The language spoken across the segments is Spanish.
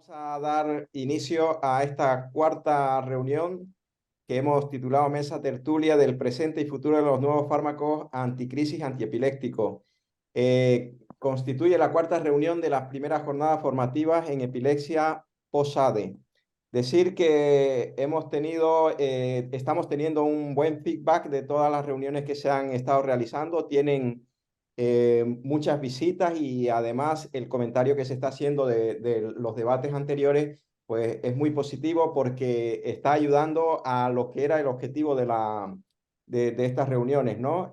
Vamos a dar inicio a esta cuarta reunión que hemos titulado Mesa Tertulia del presente y futuro de los nuevos fármacos anticrisis antiepilépticos. Constituye la cuarta reunión de las primeras jornadas formativas en epilepsia post-ADE. Decir que estamos teniendo un buen feedback de todas las reuniones que se han estado realizando. Tienen muchas visitas y además el comentario que se está haciendo de los debates anteriores pues es muy positivo porque está ayudando a lo que era el objetivo de estas reuniones, ¿no?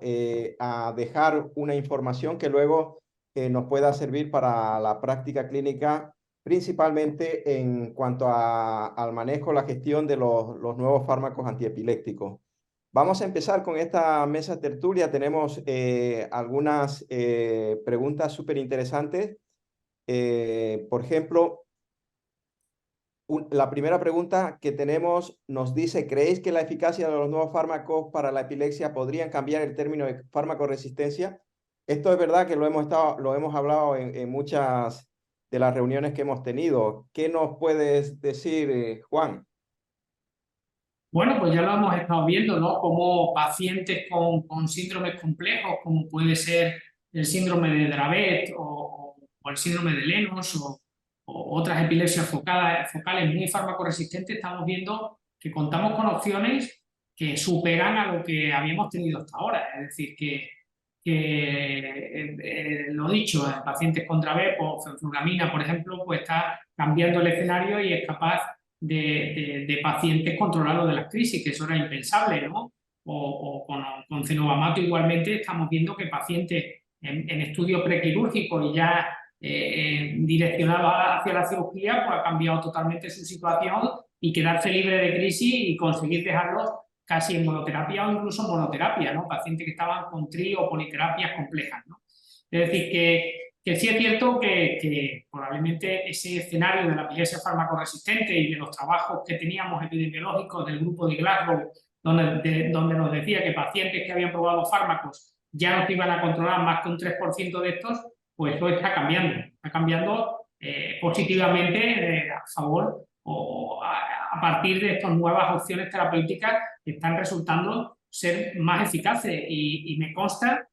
A dejar una información que luego nos pueda servir para la práctica clínica, principalmente en cuanto al manejo, la gestión de los nuevos fármacos antiepilépticos. Vamos a empezar con esta mesa tertulia. Tenemos algunas preguntas súper interesantes. Por ejemplo, la primera pregunta que tenemos nos dice, ¿creéis que la eficacia de los nuevos fármacos para la epilepsia podrían cambiar el término de fármaco-resistencia? Esto es verdad que lo hemos hablado en muchas de las reuniones que hemos tenido. ¿Qué nos puedes decir, Juan? Bueno, pues ya lo hemos estado viendo, ¿no? Como pacientes con síndromes complejos, como puede ser el síndrome de Dravet o el síndrome de Lennox o otras epilepsias focales muy farmacoresistentes, estamos viendo que contamos con opciones que superan a lo que habíamos tenido hasta ahora. Es decir, lo dicho, en pacientes con Dravet o fenfluramina, por ejemplo, pues está cambiando el escenario y es capaz de pacientes controlados de las crisis, que eso era impensable, ¿no? O con cenobamato igualmente estamos viendo que pacientes en estudio prequirúrgico y ya direccionados hacia la cirugía, pues ha cambiado totalmente su situación y quedarse libre de crisis y conseguir dejarlos casi en monoterapia o incluso monoterapia, ¿no? Pacientes que estaban con tri o politerapias complejas, ¿no? Es decir, que sí es cierto que probablemente ese escenario de la epilepsia farmacoresistente y de los trabajos que teníamos epidemiológicos del grupo de Glasgow, donde nos decía que pacientes que habían probado fármacos ya no se iban a controlar más que un 3% de estos, pues eso está cambiando positivamente a favor o a partir de estas nuevas opciones terapéuticas que están resultando ser más eficaces y me consta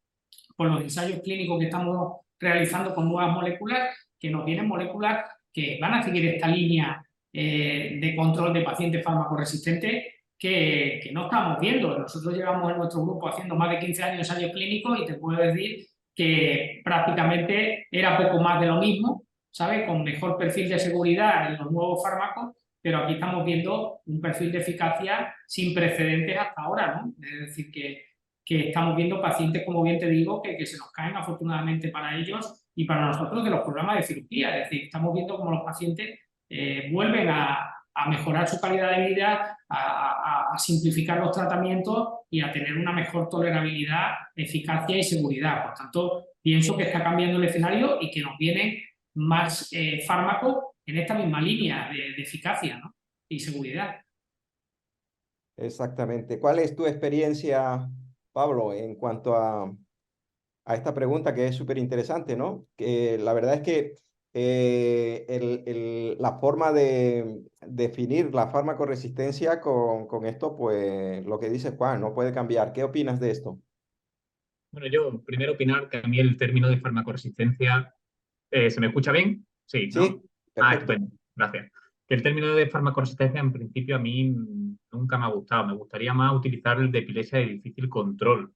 con los ensayos clínicos que estamos realizando con nuevas moléculas, que nos vienen moléculas que van a seguir esta línea de control de pacientes farmacoresistentes que no estamos viendo. Nosotros llevamos en nuestro grupo haciendo más de 15 años ensayos clínicos y te puedo decir que prácticamente era poco más de lo mismo, ¿sabes? Con mejor perfil de seguridad en los nuevos fármacos, pero aquí estamos viendo un perfil de eficacia sin precedentes hasta ahora, ¿no? Es decir, que estamos viendo pacientes, como bien te digo, que se nos caen afortunadamente para ellos y para nosotros de los programas de cirugía. Es decir, estamos viendo cómo los pacientes vuelven a mejorar su calidad de vida, a simplificar los tratamientos y a tener una mejor tolerabilidad, eficacia y seguridad. Por tanto, pienso que está cambiando el escenario y que nos vienen más fármacos en esta misma línea de eficacia, ¿no? Y seguridad. Exactamente. ¿Cuál es tu experiencia, Pablo, en cuanto a esta pregunta que es súper interesante, ¿no? Que la verdad es que la forma de definir la farmacoresistencia con esto, pues lo que dice Juan, no puede cambiar. ¿Qué opinas de esto? Bueno, yo primero opinar que a mí el término de farmacoresistencia, ¿se me escucha bien? Sí, Sí, ¿no? Ah, perfecto. estupendo, gracias. Que el término de farmacoresistencia en principio a mí nunca me ha gustado. Me gustaría más utilizar el de epilepsia de difícil control,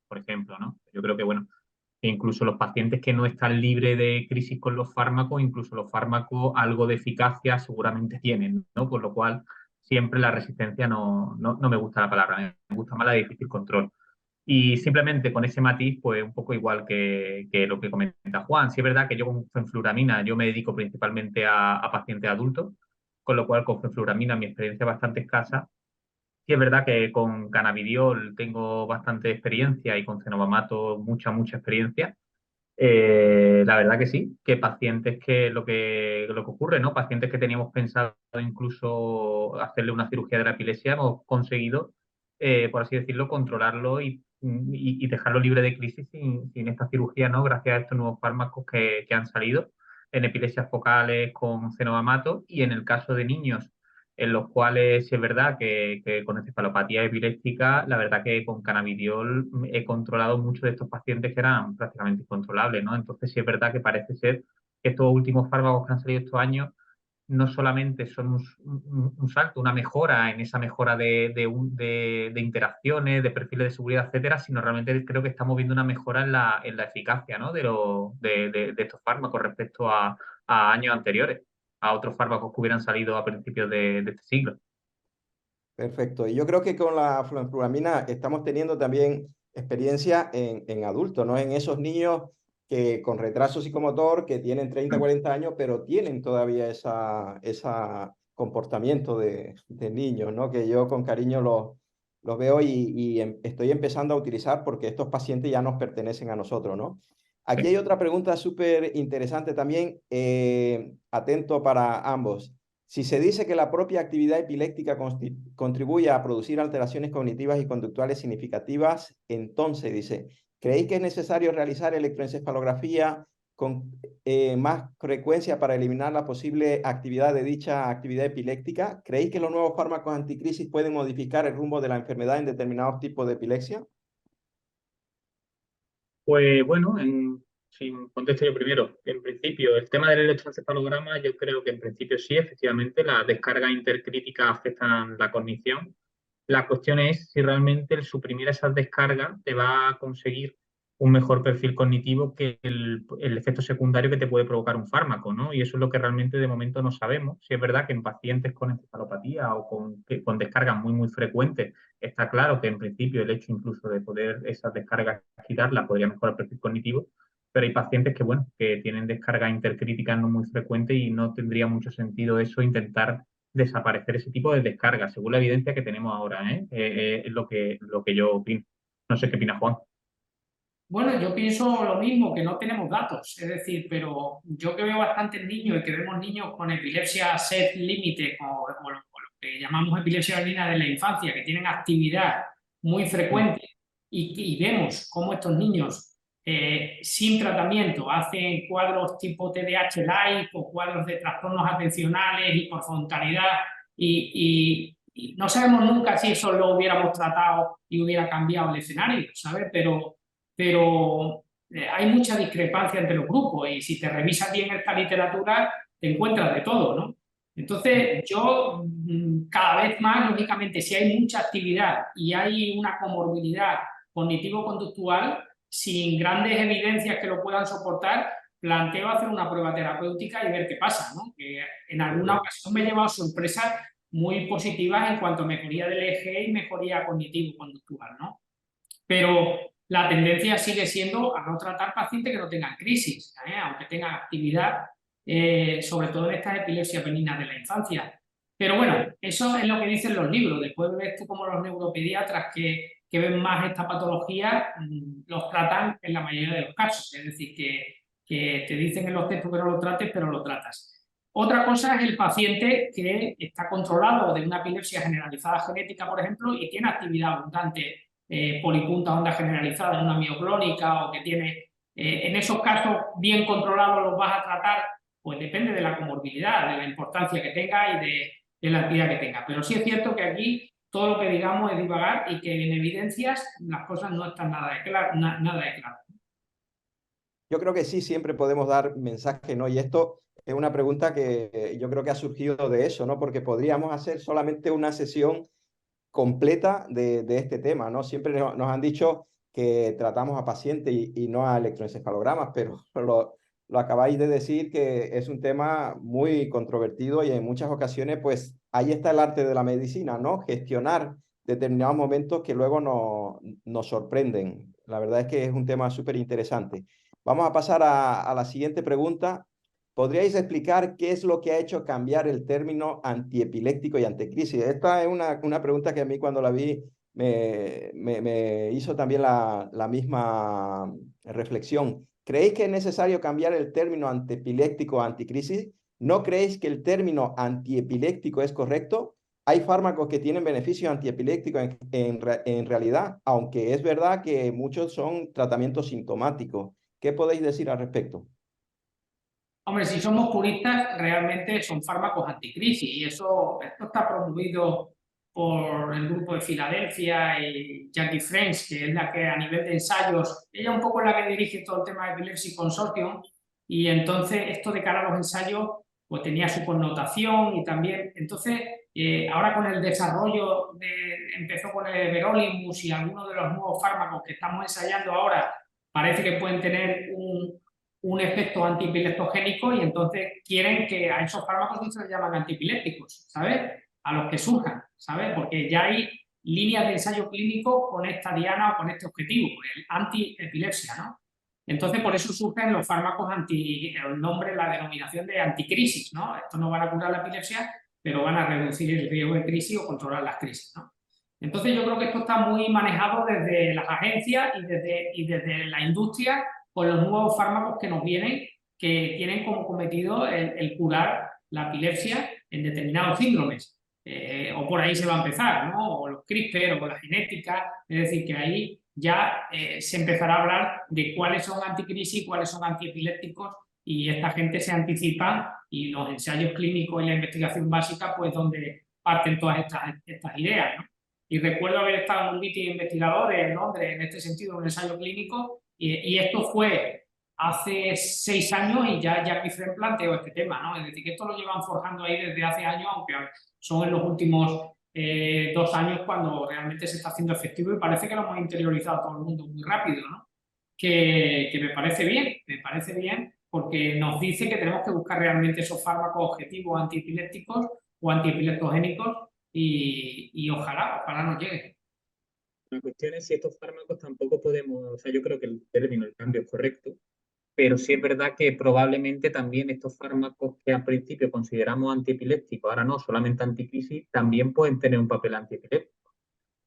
por ejemplo, ¿no? Yo creo que, bueno, que incluso los pacientes que no están libres de crisis con los fármacos, incluso los fármacos algo de eficacia seguramente tienen, ¿no? Por lo cual siempre la resistencia no me gusta la palabra, me gusta más la de difícil control. Y simplemente con ese matiz, pues un poco igual que lo que comenta Juan. Sí es verdad que yo con fenfluramina, yo me dedico principalmente a pacientes adultos, con lo cual con fenfluramina mi experiencia es bastante escasa. Sí es verdad que con cannabidiol tengo bastante experiencia y con cenobamato mucha experiencia. La verdad que sí, que pacientes que lo que ocurre, ¿no? Pacientes que teníamos pensado incluso hacerle una cirugía de la epilepsia, hemos conseguido, por así decirlo, controlarlo y dejarlo libre de crisis sin esta cirugía, ¿no? Gracias a estos nuevos fármacos que han salido. en epilepsias focales con cenovamato, y en el caso de niños en los cuales sí es verdad que con encefalopatía epiléptica, la verdad que con cannabidiol he controlado muchos de estos pacientes que eran prácticamente incontrolables, ¿no? Entonces sí es verdad que parece ser que estos últimos fármacos que han salido estos años no solamente son un salto, una mejora en esa mejora de interacciones, de perfiles de seguridad, etcétera, sino realmente creo que estamos viendo una mejora en la eficacia, ¿no? de estos fármacos respecto a años anteriores, a otros fármacos que hubieran salido a principios de este siglo. Perfecto. Y yo creo que con la fluoxepuramina estamos teniendo también experiencia en adultos, ¿no? En esos niños que con retraso psicomotor, que tienen 30, 40 años, pero tienen todavía esa comportamiento de niños, ¿no? Que yo con cariño los veo y estoy empezando a utilizar porque estos pacientes ya nos pertenecen a nosotros, ¿no? Aquí Sí. hay otra pregunta súper interesante también, atento para ambos. Si se dice que la propia actividad epiléptica contribuye a producir alteraciones cognitivas y conductuales significativas, entonces dice, ¿creéis que es necesario realizar electroencefalografía con más frecuencia para eliminar la posible actividad de dicha actividad epiléptica? ¿Creéis que los nuevos fármacos anticrisis pueden modificar el rumbo de la enfermedad en determinados tipos de epilepsia? Pues bueno, si contesto yo primero, en principio, el tema del electroencefalograma, yo creo que en principio sí, efectivamente, las descargas intercríticas afectan la cognición. La cuestión es si realmente el suprimir esas descargas te va a conseguir un mejor perfil cognitivo que el efecto secundario que te puede provocar un fármaco, ¿no? Y eso es lo que realmente de momento no sabemos. Si es verdad que en pacientes con encefalopatía o con descargas muy frecuentes, está claro que en principio el hecho incluso de poder esas descargas quitarlas podría mejorar el perfil cognitivo, pero hay pacientes que, bueno, que tienen descargas intercríticas no muy frecuentes y no tendría mucho sentido eso intentar desaparecer ese tipo de descargas, según la evidencia que tenemos ahora, ¿eh? Es lo que yo opino. No sé qué opina Juan. Bueno, yo pienso lo mismo, que no tenemos datos, es decir, pero yo que veo bastantes niños y que vemos niños con epilepsia set límite o lo que llamamos epilepsia venina de la infancia, que tienen actividad muy frecuente y vemos cómo estos niños sin tratamiento hacen cuadros tipo TDAH-like o cuadros de trastornos atencionales, hiperfrontalidad y no sabemos nunca si eso lo hubiéramos tratado y hubiera cambiado el escenario, ¿sabes? Pero hay mucha discrepancia entre los grupos y si te revisas bien esta literatura te encuentras de todo, ¿no? Entonces yo cada vez más, lógicamente, si hay mucha actividad y hay una comorbilidad cognitivo-conductual, sin grandes evidencias que lo puedan soportar, planteo hacer una prueba terapéutica y ver qué pasa, ¿no? Que en alguna ocasión me he llevado sorpresas muy positivas en cuanto a mejoría del eje y mejoría cognitivo-conductual, ¿no? Pero la tendencia sigue siendo a no tratar pacientes que no tengan crisis, aunque tengan actividad, sobre todo en estas epilepsias benignas de la infancia. Pero bueno, eso es lo que dicen los libros. Después ves tú como los neuropediatras que ven más esta patología, los tratan en la mayoría de los casos. Es decir, que te dicen en los textos que no lo trates, pero lo tratas. Otra cosa es el paciente que está controlado de una epilepsia generalizada genética, por ejemplo, y tiene actividad abundante polipunta onda generalizada en una mioclónica o que tiene, en esos casos bien controlados los vas a tratar, pues depende de la comorbilidad, de la importancia que tenga y de la actividad que tenga. Pero sí es cierto que aquí todo lo que digamos es divagar y que en evidencias las cosas no están nada de claro. Yo creo que sí, siempre podemos dar mensaje, ¿no? Y esto es una pregunta que yo creo que ha surgido de eso, ¿no? Porque podríamos hacer solamente una sesión completa de este tema, ¿no? Siempre nos han dicho que tratamos a pacientes y no a electroencefalogramas, pero lo acabáis de decir que es un tema muy controvertido y en muchas ocasiones, pues ahí está el arte de la medicina, ¿no? Gestionar determinados momentos que luego nos sorprenden. La verdad es que es un tema súper interesante. Vamos a pasar a la siguiente pregunta. ¿Podríais explicar qué es lo que ha hecho cambiar el término antiepiléptico y anticrisis? Esta es una pregunta que a mí cuando la vi me hizo también la misma reflexión. ¿Creéis que es necesario cambiar el término antiepiléptico o anticrisis? ¿No creéis que el término antiepiléptico es correcto? Hay fármacos que tienen beneficios antiepilépticos en realidad, aunque es verdad que muchos son tratamientos sintomáticos. ¿Qué podéis decir al respecto? Hombre, si somos puristas, realmente son fármacos anticrisis y esto está promovido por el grupo de Filadelfia y Jackie French, que es la que a nivel de ensayos, ella un poco es la que dirige todo el tema de Epilepsy Consortium, y entonces esto de cara a los ensayos pues tenía su connotación y también, entonces ahora con el desarrollo, empezó con el Everolimus y algunos de los nuevos fármacos que estamos ensayando ahora, parece que pueden tener un efecto antiepileptogénico y entonces quieren que a esos fármacos no se les llaman antipilépticos, ¿sabes? A los que surjan, ¿sabes? Porque ya hay líneas de ensayo clínico con esta diana o con este objetivo, el antiepilepsia, ¿no? Entonces, por eso surgen los fármacos el nombre, la denominación de anticrisis, ¿no? Estos no van a curar la epilepsia, pero van a reducir el riesgo de crisis o controlar las crisis, ¿no? Entonces, yo creo que esto está muy manejado desde las agencias y desde la industria con los nuevos fármacos que nos vienen, que tienen como cometido el curar la epilepsia en determinados síndromes. O por ahí se va a empezar, ¿no? O los CRISPR o la genética, es decir, que ahí ya se empezará a hablar de cuáles son anticrisis, cuáles son antiepilépticos, y esta gente se anticipa y los ensayos clínicos y la investigación básica, pues donde parten todas estas ideas, ¿no? Y recuerdo haber estado en un meeting de investigadores en Londres en este sentido, un ensayo clínico, y esto fue hace 6 años y ya Jackie Fren planteó este tema, ¿no? Es decir, que esto lo llevan forjando ahí desde hace años, aunque son en los últimos 2 años cuando realmente se está haciendo efectivo y parece que lo hemos interiorizado todo el mundo muy rápido, ¿no? Que me parece bien porque nos dice que tenemos que buscar realmente esos fármacos objetivos antiepilépticos o antiepileptogénicos y ojalá nos llegue. La cuestión es si estos fármacos tampoco podemos, o sea, yo creo que el término, el cambio es correcto, pero sí es verdad que probablemente también estos fármacos que al principio consideramos antiepilépticos, ahora no, solamente anticrisis, también pueden tener un papel antiepiléptico.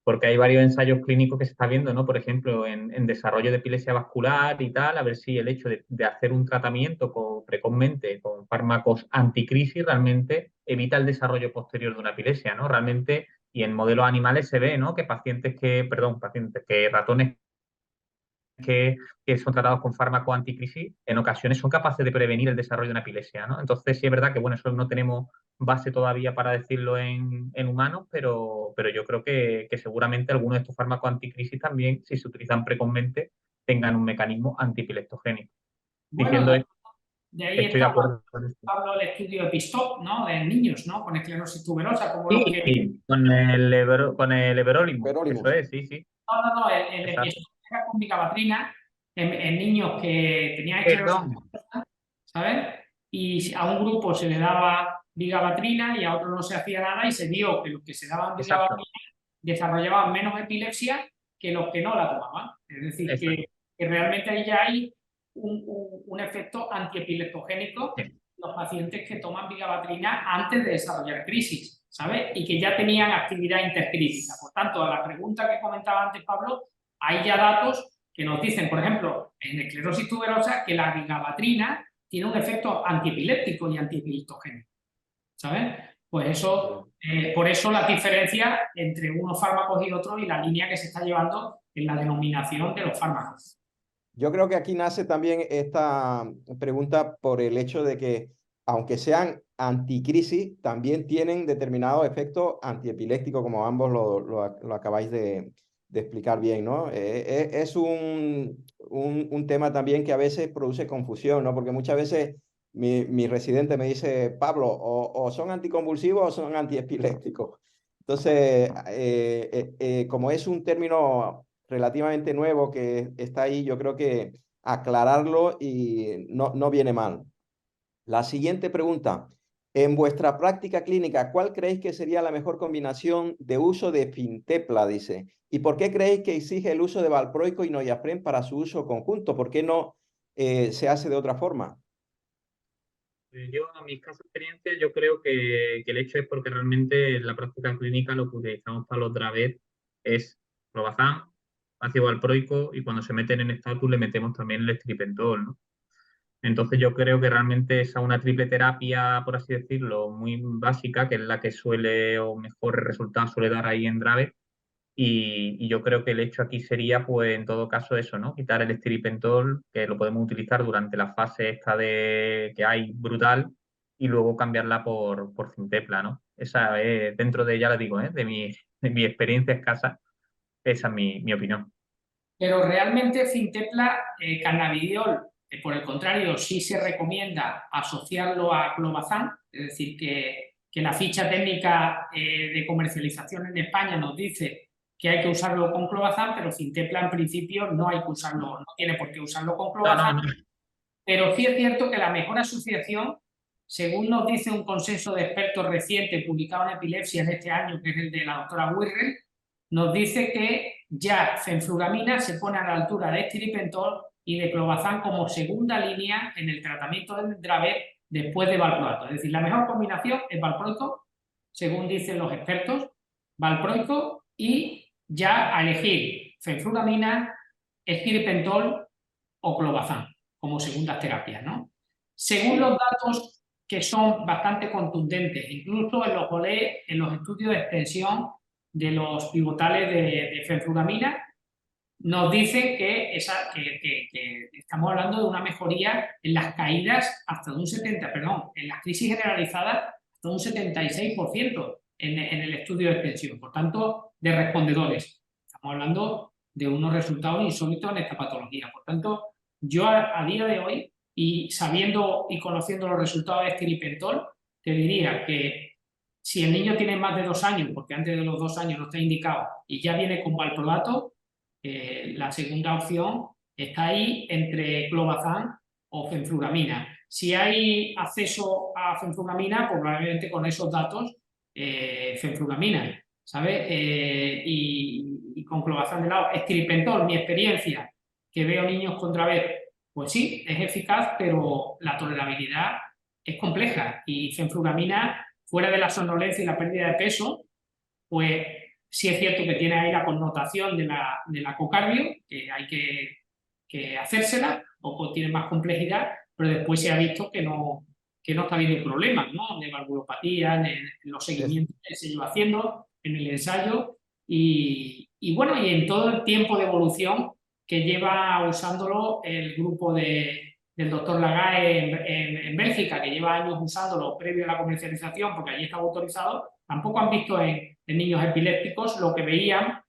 Porque hay varios ensayos clínicos que se está viendo, ¿no? Por ejemplo, en desarrollo de epilepsia vascular y tal, a ver si el hecho de hacer un tratamiento precozmente con fármacos anticrisis realmente evita el desarrollo posterior de una epilepsia, ¿no? Realmente, y en modelos animales se ve, ¿no? Que ratones que son tratados con fármacos anticrisis, en ocasiones son capaces de prevenir el desarrollo de una epilepsia, ¿no? Entonces, sí es verdad que, bueno, eso no tenemos base todavía para decirlo en humanos, pero yo creo que seguramente algunos de estos fármacos anticrisis también, si se utilizan precozmente, tengan un mecanismo antipileptogénico. Bueno, Diciendo esto, de ahí estoy de está, acuerdo con esto. Pablo, el estudio EPISTOP, ¿no? De niños, ¿no? Con esclerosis tuberosa, como los que... Sí, con el Everolimus, eso Verolimus. es, sí, sí. No, el Exacto. EPISTOP era con vigabatrina en niños que tenían esclerosis Perdón, tuberosa, ¿sabes? Y a un grupo se le daba vigabatrina y a otro no se hacía nada y se vio que los que se daban exacto, vigabatrina desarrollaban menos epilepsia que los que no la tomaban. Es decir, exacto. que realmente ahí ya hay un efecto antiepileptogénico Sí, en los pacientes que toman vigabatrina antes de desarrollar crisis, ¿sabes? Y que ya tenían actividad intercrítica. Por tanto, a la pregunta que comentaba antes Pablo, hay ya datos que nos dicen, por ejemplo, en esclerosis tuberosa, que la vigabatrina tiene un efecto antiepiléptico y antiepileptogénico, ¿sabes? Pues eso, por eso la diferencia entre unos fármacos y otros y la línea que se está llevando en la denominación de los fármacos. Yo creo que aquí nace también esta pregunta por el hecho de que, aunque sean anticrisis, también tienen determinados efectos antiepilépticos, como ambos lo acabáis de explicar bien, ¿no? Es un tema también que a veces produce confusión, ¿no? Porque muchas veces mi residente me dice, Pablo, o son anticonvulsivos o son antiepilépticos. Entonces, como es un término relativamente nuevo que está ahí, yo creo que aclararlo y no viene mal. La siguiente pregunta. En vuestra práctica clínica, ¿cuál creéis que sería la mejor combinación de uso de Fintepla? Dice. ¿Y por qué creéis que exige el uso de valproico y Noyafren para su uso conjunto? ¿Por qué no se hace de otra forma? Yo, a mi escasa experiencia, yo creo que el hecho es porque realmente en la práctica clínica lo que utilizamos para los Dravet es clobazam, ácido valproico y cuando se meten en estatus le metemos también el estripentol, ¿no? Entonces yo creo que realmente es una triple terapia, por así decirlo, muy básica, que es la que suele o mejores resultados suele dar ahí en Dravet. Y yo creo que el hecho aquí sería, pues en todo caso, eso, ¿no? Quitar el estripentol, que lo podemos utilizar durante la fase esta que hay brutal, y luego cambiarla por Fintepla, ¿no? Esa es, dentro de, ya lo digo, de mi experiencia escasa, esa es mi opinión. Pero realmente Fintepla, cannabidiol, por el contrario, sí se recomienda asociarlo a clobazam, es decir, que la ficha técnica de comercialización en España nos dice que hay que usarlo con clobazam, pero Fintepla en principio no hay que usarlo, no tiene por qué usarlo con No, no, clobazam. no. Pero sí es cierto que la mejor asociación, según nos dice un consenso de expertos reciente publicado en epilepsia en este año, que es el de la doctora Wirrell, nos dice que ya fenfluramina se pone a la altura de estripentol y de clobazam como segunda línea en el tratamiento del Dravet después de valproato. Es decir, la mejor combinación es valproico, según dicen los expertos, valproico y ya a elegir fenfluramina, estripentol o clobazam como segundas terapias, ¿no? Según los datos que son bastante contundentes, incluso en los OLE, en los estudios de extensión de los pivotales de fenfluramina, nos dicen que estamos hablando de una mejoría en las caídas hasta de un 70%, perdón, en las crisis generalizadas hasta un 76% en el estudio de extensión, por tanto, de respondedores. Estamos hablando de unos resultados insólitos en esta patología. Por tanto, yo a día de hoy, y sabiendo y conociendo los resultados de estripentol, te diría que si el niño tiene más de 2 años, porque antes de los 2 años no está indicado, y ya viene con valproato, la segunda opción está ahí entre clobazam o fenfluramina. Si hay acceso a fenfluramina, pues probablemente con esos datos, fenfluramina, ¿sabes? Y con clobazam de lado. Estripentol, mi experiencia, que veo niños con Dravet, pues sí, es eficaz, pero la tolerabilidad es compleja. Y fenfluramina, fuera de la somnolencia y la pérdida de peso, pues sí es cierto que tiene ahí la connotación de la cocardio, que hay que hacérsela, un poco tiene más complejidad, pero después se ha visto que no está habiendo problemas, ¿no? De valvulopatía, en los seguimientos que se lleva haciendo, en el ensayo, y bueno, y en todo el tiempo de evolución que lleva usándolo el grupo del doctor Lagae en Bélgica, que lleva años usándolo previo a la comercialización, porque allí estaba autorizado. Tampoco han visto en niños epilépticos lo que veían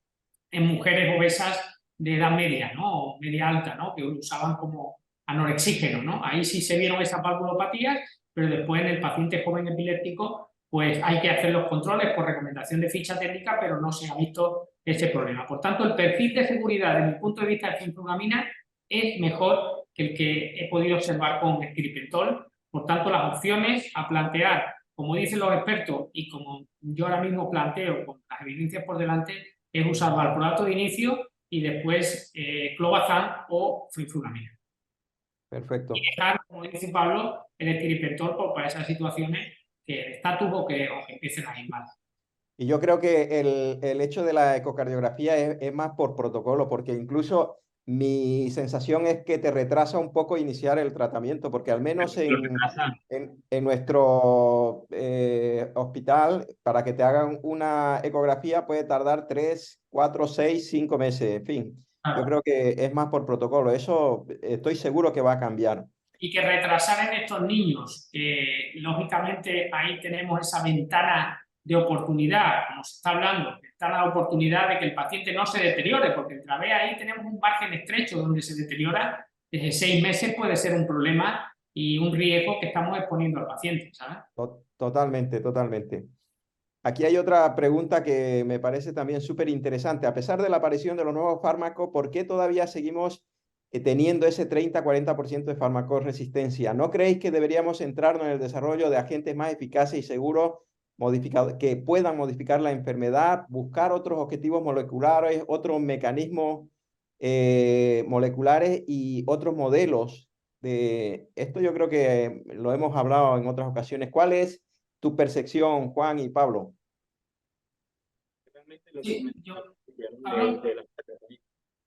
en mujeres obesas de edad media, ¿no? O media alta, ¿no? Que lo usaban como anorexígeno, ¿no? Ahí sí se vieron esas valvulopatías, pero después en el paciente joven epiléptico, pues hay que hacer los controles por recomendación de ficha técnica, pero no se ha visto ese problema. Por tanto, el perfil de seguridad, desde mi punto de vista de fenfluramina, es mejor que el que he podido observar con estripentol. Por tanto, las opciones a plantear, como dicen los expertos y como yo ahora mismo planteo con las evidencias por delante, es usar valproato de inicio y después clobazam o fenfluramina. Y Perfecto. dejar, como dice Pablo, el estripentol para esas situaciones que el estatus o que empiecen a ir mal. Y yo creo que el hecho de la ecocardiografía es más por protocolo, porque incluso mi sensación es que te retrasa un poco iniciar el tratamiento, porque al menos Lo retrasa. en nuestro hospital, para que te hagan una ecografía puede tardar 3, 4, 6, 5 meses, en fin. Yo Claro. creo que es más por protocolo. Eso estoy seguro que va a cambiar. Y que retrasar en estos niños, lógicamente ahí tenemos esa ventana de oportunidad, como se está hablando, ventana de oportunidad de que el paciente no se deteriore, porque otra vez ahí tenemos un margen estrecho donde se deteriora, desde 6 meses puede ser un problema y un riesgo que estamos exponiendo al paciente, ¿sabes? Totalmente, totalmente. Aquí hay otra pregunta que me parece también súper interesante. A pesar de la aparición de los nuevos fármacos, ¿por qué todavía seguimos teniendo ese 30-40% de farmacoresistencia? ¿No creéis que deberíamos centrarnos en el desarrollo de agentes más eficaces y seguros que puedan modificar la enfermedad, buscar otros objetivos moleculares, otros mecanismos moleculares y otros modelos de esto? Yo creo que lo hemos hablado en otras ocasiones. ¿Cuál es tu percepción, Juan y Pablo? Realmente lo que Sí, comentaba Pablo. de la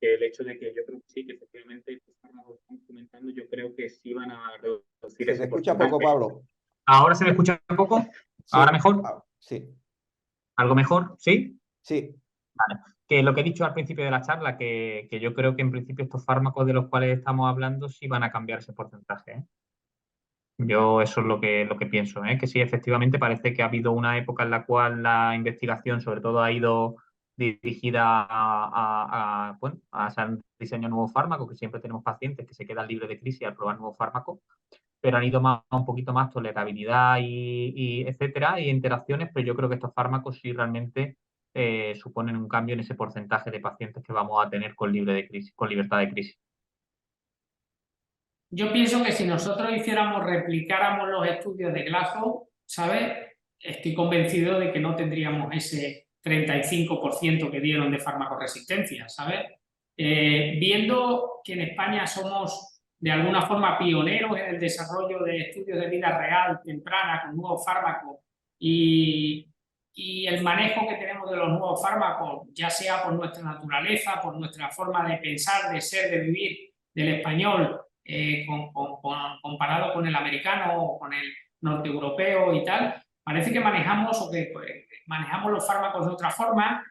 que el hecho de que yo creo que sí, que efectivamente estos fármacos que estamos comentando, yo creo que sí van a reducir Se te ese escucha poco, porcentaje. Pablo. ¿Ahora se me escucha un poco? ¿Ahora Sí, mejor? sí, ¿Algo mejor? ¿Sí? sí. Vale. Lo que he dicho al principio de la charla, que yo creo que en principio estos fármacos de los cuales estamos hablando sí van a cambiar ese porcentaje, ¿eh? Yo eso es lo que pienso, ¿eh? Que sí, efectivamente parece que ha habido una época en la cual la investigación sobre todo ha ido dirigida bueno, a hacer diseño de nuevos fármacos, que siempre tenemos pacientes que se quedan libres de crisis al probar nuevos fármacos, pero han ido un poquito más tolerabilidad y etcétera, y interacciones, pero yo creo que estos fármacos sí realmente suponen un cambio en ese porcentaje de pacientes que vamos a tener con libre de crisis, con libertad de crisis. Yo pienso que si nosotros replicáramos los estudios de Glasgow, ¿sabes? Estoy convencido de que no tendríamos ese 35% que dieron de farmacoresistencia, ¿sabes? Viendo que en España somos de alguna forma pioneros en el desarrollo de estudios de vida real temprana con nuevos fármacos y el manejo que tenemos de los nuevos fármacos, ya sea por nuestra naturaleza, por nuestra forma de pensar, de ser, de vivir del español, comparado con el americano o con el norte europeo y tal, parece que manejamos manejamos los fármacos de otra forma,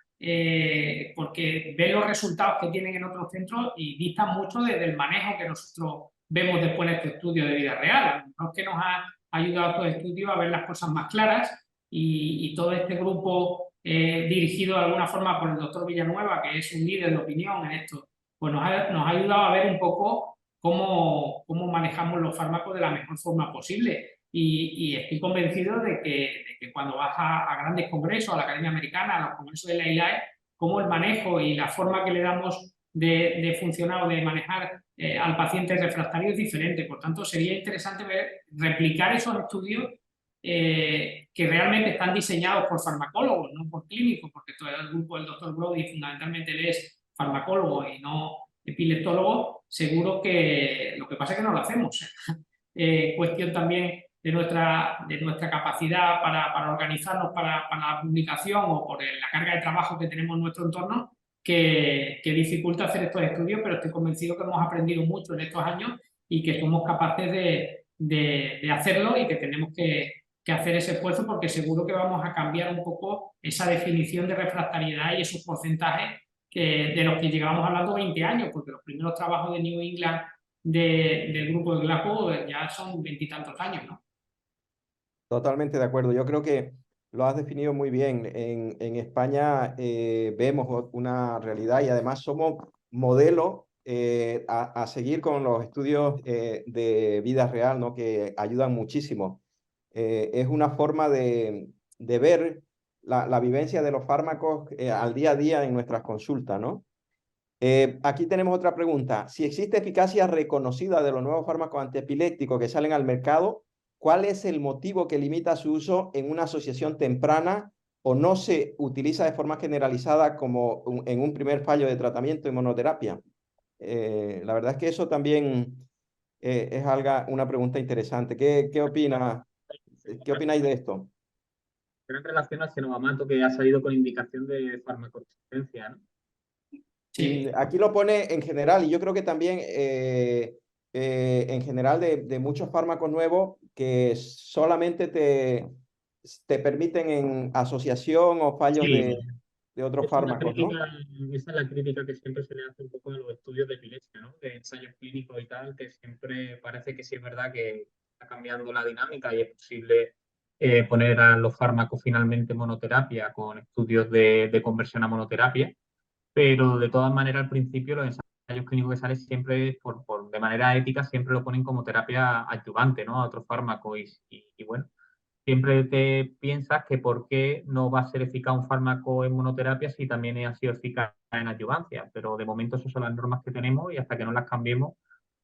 porque ven los resultados que tienen en otros centros y distan mucho del manejo que nosotros vemos después de este estudio de vida real. No es que nos ha ayudado a estos estudios a ver las cosas más claras y todo este grupo dirigido de alguna forma por el doctor Villanueva, que es un líder de opinión en esto, pues nos ha ayudado a ver un poco cómo manejamos los fármacos de la mejor forma posible. Y estoy convencido de que cuando vas a grandes congresos, a la Academia Americana, a los congresos de la ILAE, cómo el manejo y la forma que le damos de funcionar o de manejar al paciente refractario es diferente. Por tanto, sería interesante replicar esos estudios que realmente están diseñados por farmacólogos, no por clínicos, porque todo el grupo del doctor Brody fundamentalmente él es farmacólogo y no epileptólogo. Seguro que lo que pasa es que no lo hacemos. Cuestión también de nuestra capacidad para organizarnos para la publicación o por la carga de trabajo que tenemos en nuestro entorno, que dificulta hacer estos estudios, pero estoy convencido que hemos aprendido mucho en estos años y que somos capaces de hacerlo y que tenemos que hacer ese esfuerzo, porque seguro que vamos a cambiar un poco esa definición de refractariedad y esos porcentajes de los que llevábamos hablando 20 años, porque los primeros trabajos de New England del grupo de Glasgow ya son 20 y tantos años, ¿no? Totalmente de acuerdo. Yo creo que lo has definido muy bien. En España vemos una realidad y además somos modelo a seguir con los estudios de vida real, ¿no? Que ayudan muchísimo. Es una forma de ver la vivencia de los fármacos al día a día en nuestras consultas, ¿no? Aquí tenemos otra pregunta. Si existe eficacia reconocida de los nuevos fármacos antiepilépticos que salen al mercado, ¿cuál es el motivo que limita su uso en una asociación temprana o no se utiliza de forma generalizada como en un primer fallo de tratamiento de monoterapia? La verdad es que eso también es una pregunta interesante. ¿Qué opináis de esto? Pero en relación al cinovamato que ha salido con indicación de farmacoresistencia, ¿no? Sí. Aquí lo pone en general y yo creo que también en general de muchos fármacos nuevos que solamente te permiten en asociación o fallos Sí, de otros es una fármacos, ¿no? crítica, esa es la crítica que siempre se le hace un poco a los estudios de epilepsia, ¿no? De ensayos clínicos y tal, que siempre parece que sí es verdad que está cambiando la dinámica y es posible poner a los fármacos finalmente monoterapia con estudios de conversión a monoterapia, pero de todas maneras al principio los ensayos clínicos que salen siempre, de manera ética, siempre lo ponen como terapia adyuvante, ¿no? A otro fármaco y bueno, siempre te piensas que por qué no va a ser eficaz un fármaco en monoterapia si también ha sido eficaz en adyuvancia, pero de momento esas son las normas que tenemos y hasta que no las cambiemos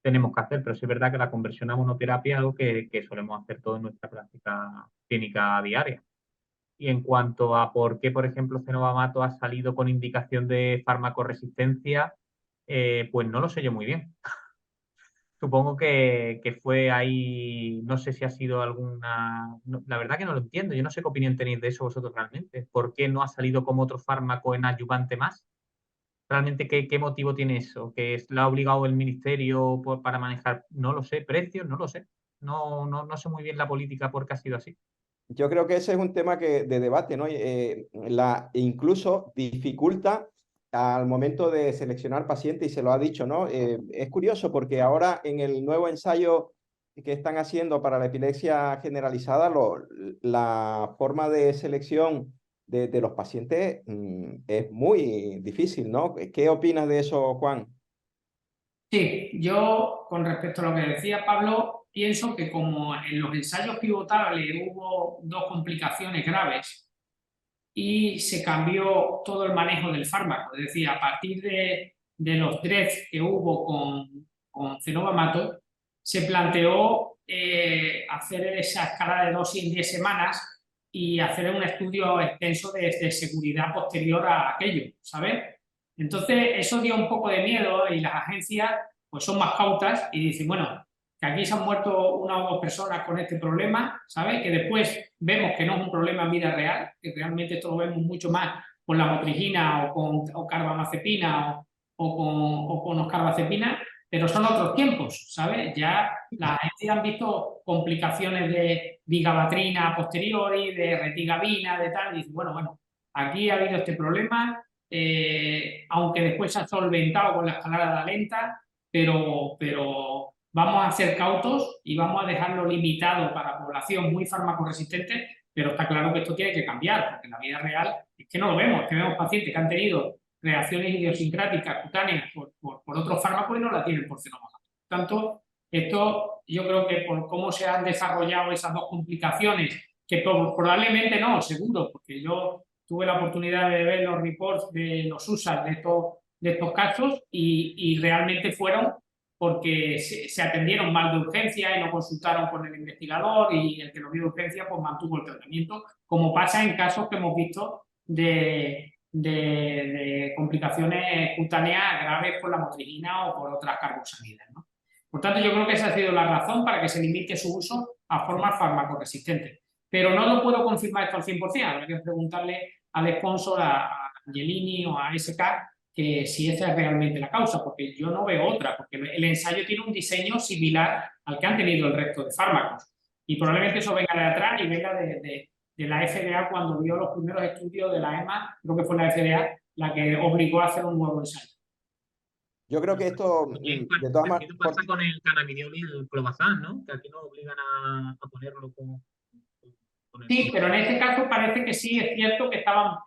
tenemos que hacer, pero sí es verdad que la conversión a monoterapia es algo que solemos hacer todo en nuestra práctica clínica diaria. Y en cuanto a por qué, por ejemplo, Cenovamato ha salido con indicación de farmacoresistencia, pues no lo sé yo muy bien. Supongo que fue ahí, no sé si ha sido alguna... la verdad que no lo entiendo, yo no sé qué opinión tenéis de eso vosotros realmente. ¿Por qué no ha salido como otro fármaco en adyuvante más? ¿Realmente qué motivo tiene eso? ¿Que lo ha obligado el ministerio para manejar? No lo sé, precios, no lo sé. No sé muy bien la política por qué ha sido así. Yo creo que ese es un tema de debate, ¿no? Incluso dificulta al momento de seleccionar pacientes y se lo ha dicho, ¿no? Es curioso porque ahora en el nuevo ensayo que están haciendo para la epilepsia generalizada, la forma de selección de los pacientes es muy difícil, ¿no? ¿Qué opinas de eso, Juan? Sí, yo con respecto a lo que decía Pablo, pienso que como en los ensayos pivotables hubo dos complicaciones graves y se cambió todo el manejo del fármaco, es decir, a partir de los 3 que hubo con cenobamato, se planteó hacer esa escala de dosis en 10 semanas y hacer un estudio extenso de seguridad posterior a aquello, ¿sabes? Entonces, eso dio un poco de miedo y las agencias pues son más cautas y dicen, bueno, que aquí se han muerto una o dos personas con este problema, ¿sabes? Que después vemos que no es un problema en vida real, que realmente esto lo vemos mucho más con la motrigina o carbamazepina o con oscarbazepina, pero son otros tiempos, ¿sabes? Ya las agencias han visto complicaciones de vigabatrina a posteriori, de retigabina, de tal, y dicen, bueno, aquí ha habido este problema, aunque después se ha solventado con la escalada lenta, pero vamos a ser cautos y vamos a dejarlo limitado para población muy farmacoresistente, pero está claro que esto tiene que cambiar, porque en la vida real es que no lo vemos, que vemos pacientes que han tenido reacciones idiosincráticas cutáneas por otros fármacos y no la tienen por fenómeno. Por tanto, esto yo creo que por cómo se han desarrollado esas dos complicaciones, que probablemente no, seguro, porque yo tuve la oportunidad de ver los reports de los USAs de estos casos y realmente fueron porque se atendieron mal de urgencia y no consultaron con el investigador y el que lo vio de urgencia pues mantuvo el tratamiento, como pasa en casos que hemos visto de complicaciones cutáneas graves por la motrigina o por otras carbosamidas, ¿no? Por tanto, yo creo que esa ha sido la razón para que se limite su uso a formas farmacoresistentes. Pero no lo puedo confirmar esto al 100%, habrá que preguntarle al sponsor, a Angelini o a SK, que si esa es realmente la causa, porque yo no veo otra, porque el ensayo tiene un diseño similar al que han tenido el resto de fármacos. Y probablemente eso venga de atrás y venga de la FDA cuando vio los primeros estudios de la EMA, creo que fue la FDA la que obligó a hacer un nuevo ensayo. Yo creo que esto, También de todas parecido maneras, pasa con el cannabidiol y el clobazam, ¿no? Que aquí nos obligan a ponerlo con el... Sí, pero en este caso parece que sí es cierto que estaban,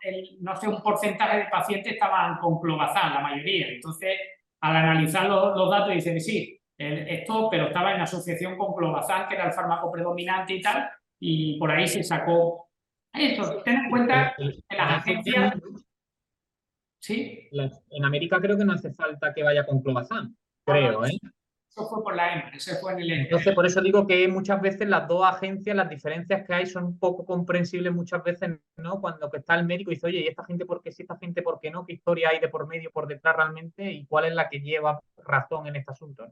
no sé, un porcentaje de pacientes estaban con clobazam, la mayoría. Entonces, al analizar los datos, dicen sí, esto, pero estaba en asociación con clobazam, que era el fármaco predominante y tal, y por ahí se sacó esto. Ten en cuenta que las agencias, sí, En América creo que no hace falta que vaya con clobazam, no, no, creo, ¿eh? eso fue por la EMA, ese fue en el Entonces, por eso digo que muchas veces las dos agencias, las diferencias que hay son un poco comprensibles muchas veces, ¿no? Cuando que está el médico y dice, oye, ¿y esta gente por qué sí, esta gente por qué no? ¿Qué historia hay de por medio, por detrás realmente? ¿Y cuál es la que lleva razón en este asunto?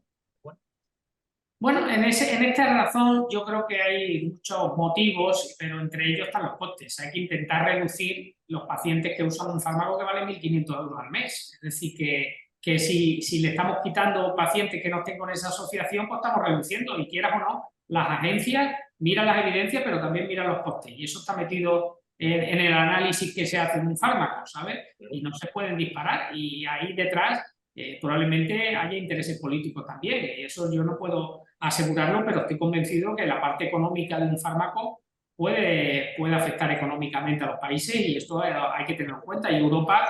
Bueno, en esta razón yo creo que hay muchos motivos, pero entre ellos están los costes. Hay que intentar reducir los pacientes que usan un fármaco que vale 1.500 euros al mes. Es decir, que si le estamos quitando pacientes que no estén con esa asociación, pues estamos reduciendo. Y quieras o no, las agencias miran las evidencias, pero también miran los costes. Y eso está metido en el análisis que se hace de un fármaco, ¿sabes? Y no se pueden disparar. Y ahí detrás probablemente haya intereses políticos también. Y eso yo no puedo asegurarlo, pero estoy convencido que la parte económica de un fármaco puede afectar económicamente a los países y esto hay que tenerlo en cuenta. Y Europa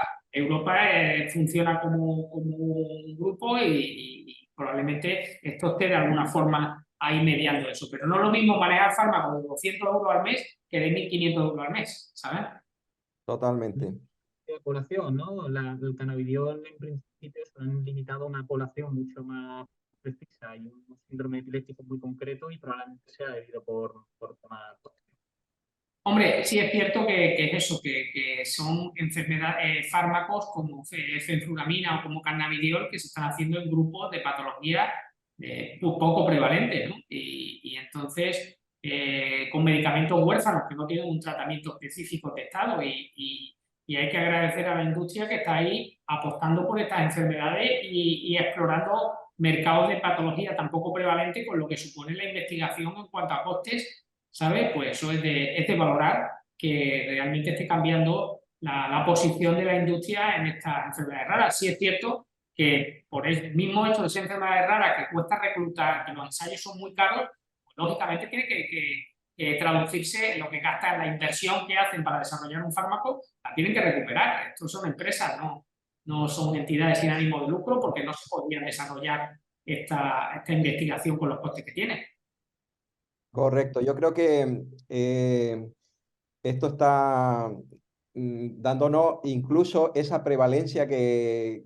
funciona como un grupo y probablemente esto esté de alguna forma ahí mediando eso. Pero no es lo mismo manejar fármacos de 200 euros al mes que de 1.500 euros al mes, ¿sabes? totalmente. De población, ¿no? El cannabidiol en principio se han limitado a una población mucho más precisa y un síndrome epiléptico muy concreto y probablemente sea debido por temas. Hombre, sí es cierto que es eso, que son enfermedades, fármacos como fenfluramina o como cannabidiol que se están haciendo en grupos de patologías poco prevalentes, ¿no? Y entonces, con medicamentos huérfanos que no tienen un tratamiento específico testado y hay que agradecer a la industria que está ahí apostando por estas enfermedades y explorando mercados de patología tan poco prevalentes con lo que supone la investigación en cuanto a costes, ¿sabes? Pues eso es de valorar que realmente esté cambiando la posición de la industria en estas enfermedades raras. Sí es cierto que por el mismo hecho de ser enfermedades raras, que cuesta reclutar, que los ensayos son muy caros, pues, lógicamente tiene que traducirse lo que gastan, la inversión que hacen para desarrollar un fármaco, la tienen que recuperar. Estos son empresas, no son entidades sin ánimo de lucro, porque no se podría desarrollar esta investigación con los costes que tiene. Correcto, yo creo que esto está dándonos incluso esa prevalencia que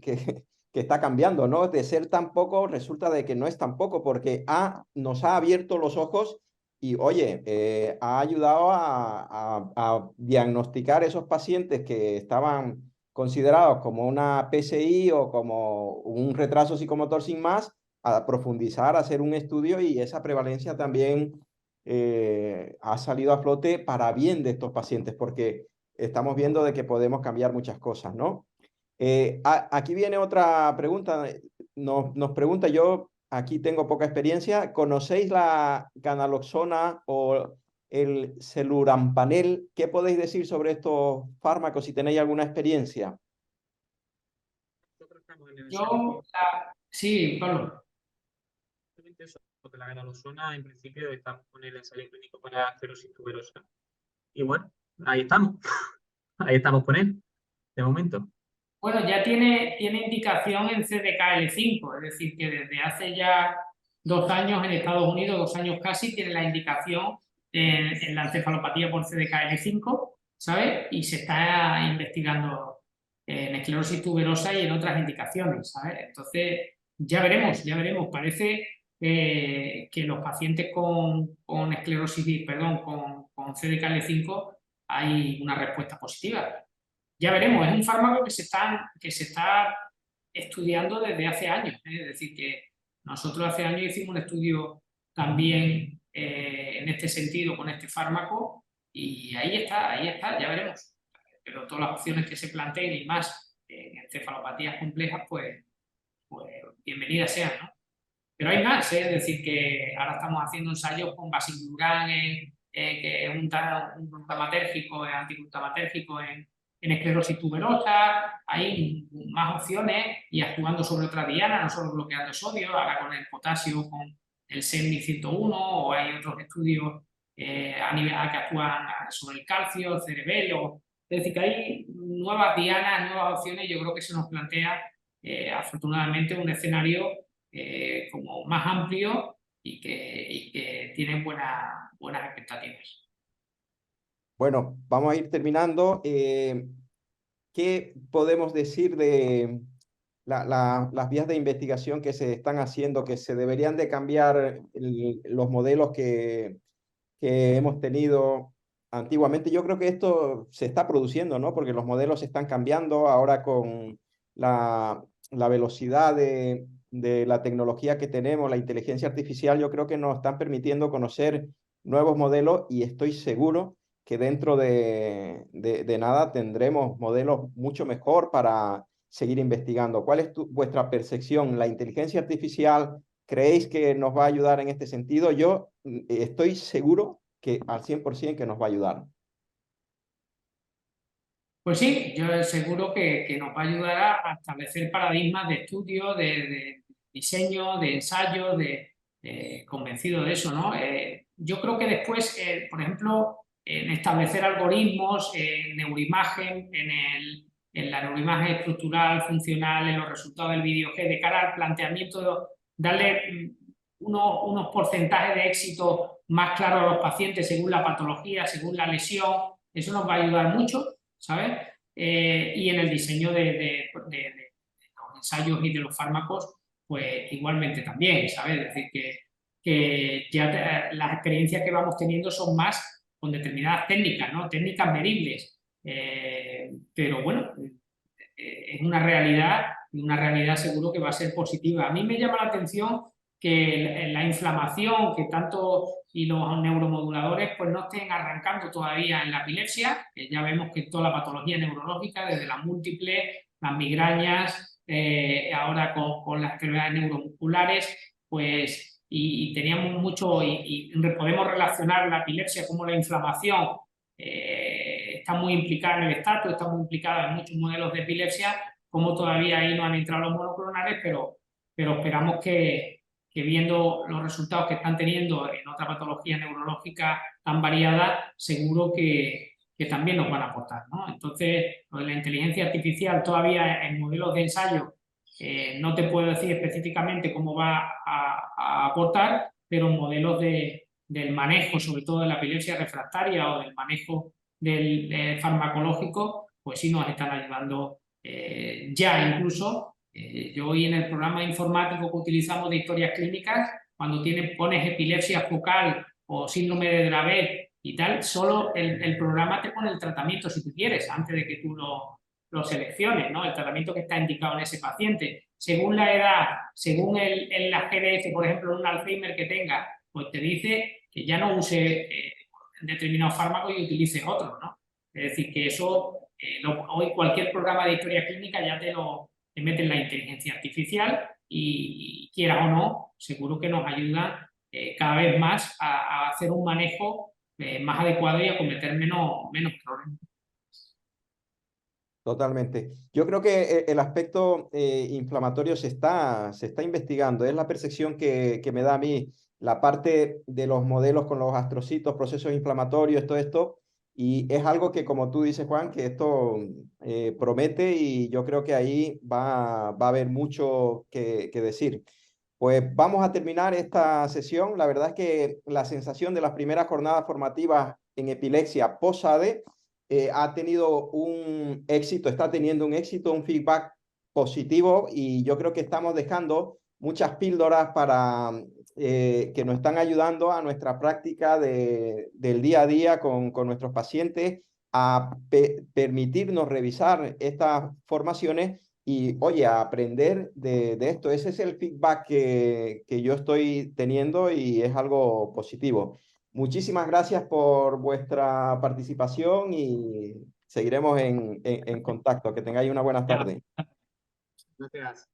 está cambiando, ¿no? De ser tan poco, resulta de que no es tan poco, porque nos ha abierto los ojos y, oye, ha ayudado a diagnosticar esos pacientes que estaban considerados como una PSI o como un retraso psicomotor sin más, a profundizar, a hacer un estudio y esa prevalencia también ha salido a flote para bien de estos pacientes, porque estamos viendo de que podemos cambiar muchas cosas, ¿no? Aquí viene otra pregunta, nos pregunta, yo aquí tengo poca experiencia, ¿conocéis la ganaloxona o el celurampanel? ¿Qué podéis decir sobre estos fármacos si tenéis alguna experiencia? Nosotros estamos en el ensayo Sí, Pablo. eso, porque la ganaloxona en principio está con el ensayo clínico para esclerosis tuberosa. Y bueno, ahí estamos. Ahí estamos con él, de momento. Bueno, ya tiene indicación en CDKL5, es decir, que desde hace ya 2 años en Estados Unidos, 2 años casi, tiene la indicación en la encefalopatía por CDKL5, ¿sabes? Y se está investigando en esclerosis tuberosa y en otras indicaciones, ¿sabes? Entonces, ya veremos. Parece que los pacientes con esclerosis, perdón, con CDKL5 hay una respuesta positiva. Ya veremos, es un fármaco que se está estudiando desde hace años. Es decir, que nosotros hace años hicimos un estudio también en este sentido con este fármaco y ahí está, ya veremos. Pero todas las opciones que se planteen y más en encefalopatías complejas, pues bienvenidas sean, ¿no? Pero hay más, es decir, que ahora estamos haciendo ensayos con Basingluran, que es un glutamatérgico, antiglutamatérgico en esclerosis tuberosa. Hay más opciones y actuando sobre otra diana, no solo bloqueando sodio, ahora con el potasio, con el SENDI 101, o hay otros estudios a nivel que actúan sobre el calcio, el cerebelo. Es decir, que hay nuevas dianas, nuevas opciones. Yo creo que se nos plantea, afortunadamente, un escenario como más amplio y que tiene buenas expectativas. Bueno, vamos a ir terminando. ¿Qué podemos decir de las vías de investigación que se están haciendo, que se deberían de cambiar los modelos que hemos tenido antiguamente? Yo creo que esto se está produciendo, ¿no? Porque los modelos se están cambiando ahora con la velocidad de la tecnología que tenemos, la inteligencia artificial. Yo creo que nos están permitiendo conocer nuevos modelos y estoy seguro que dentro de nada tendremos modelos mucho mejor para seguir investigando. ¿Cuál es vuestra percepción? ¿La inteligencia artificial creéis que nos va a ayudar en este sentido? Yo estoy seguro que al 100% que nos va a ayudar. Pues sí, yo seguro que nos va a ayudar a establecer paradigmas de estudio, de diseño, de ensayo, convencido de eso, ¿no? Yo creo que después, por ejemplo, en establecer algoritmos, en neuroimagen, en la neuroimagen estructural, funcional, en los resultados del video G, de cara al planteamiento, darle unos porcentajes de éxito más claros a los pacientes según la patología, según la lesión, eso nos va a ayudar mucho, ¿sabes? Y en el diseño de los ensayos y de los fármacos, pues igualmente también, ¿sabes? Es decir, que ya las experiencias que vamos teniendo son más con determinadas técnicas, ¿no? Técnicas medibles. Pero bueno, es una realidad y una realidad seguro que va a ser positiva. A mí me llama la atención que la inflamación que tanto y los neuromoduladores pues no estén arrancando todavía en la epilepsia, que ya vemos que toda la patología neurológica, desde las múltiples, las migrañas, ahora con las enfermedades neuromusculares, pues y teníamos mucho y podemos relacionar la epilepsia como la inflamación está muy implicada en el estatus, está muy implicada en muchos modelos de epilepsia, como todavía ahí no han entrado los monoclonales, pero esperamos que viendo los resultados que están teniendo en otra patología neurológica tan variada, seguro que también nos van a aportar, ¿no? Entonces, lo de la inteligencia artificial todavía en modelos de ensayo no te puedo decir específicamente cómo va a aportar, pero modelos del manejo, sobre todo de la epilepsia refractaria o del manejo del farmacológico, pues sí nos están ayudando ya incluso. Yo hoy en el programa informático que utilizamos de historias clínicas, cuando pones epilepsia focal o síndrome de Dravet y tal, solo el programa te pone el tratamiento si tú quieres, antes de que tú lo selecciones, ¿no? El tratamiento que está indicado en ese paciente. Según la edad, según la GDF, por ejemplo, en un Alzheimer que tenga, pues te dice que ya no use determinado fármaco y utilices otro, ¿no? Es decir, que eso, hoy cualquier programa de historia clínica ya te mete en la inteligencia artificial y quieras o no, seguro que nos ayuda cada vez más a hacer un manejo más adecuado y a cometer menos problemas. Totalmente. Yo creo que el aspecto inflamatorio se está investigando. Es la percepción que me da a mí la parte de los modelos con los astrocitos, procesos inflamatorios, todo esto. Y es algo que, como tú dices, Juan, que esto promete y yo creo que ahí va a haber mucho que decir. Pues vamos a terminar esta sesión. La verdad es que la sensación de las primeras jornadas formativas en epilepsia post-ADE ha tenido un éxito, está teniendo un éxito, un feedback positivo y yo creo que estamos dejando muchas píldoras para que nos están ayudando a nuestra práctica del día a día con nuestros pacientes a permitirnos revisar estas formaciones y, oye, a aprender de esto. Ese es el feedback que yo estoy teniendo y es algo positivo. Muchísimas gracias por vuestra participación y seguiremos en contacto. Que tengáis una buena tarde. Gracias.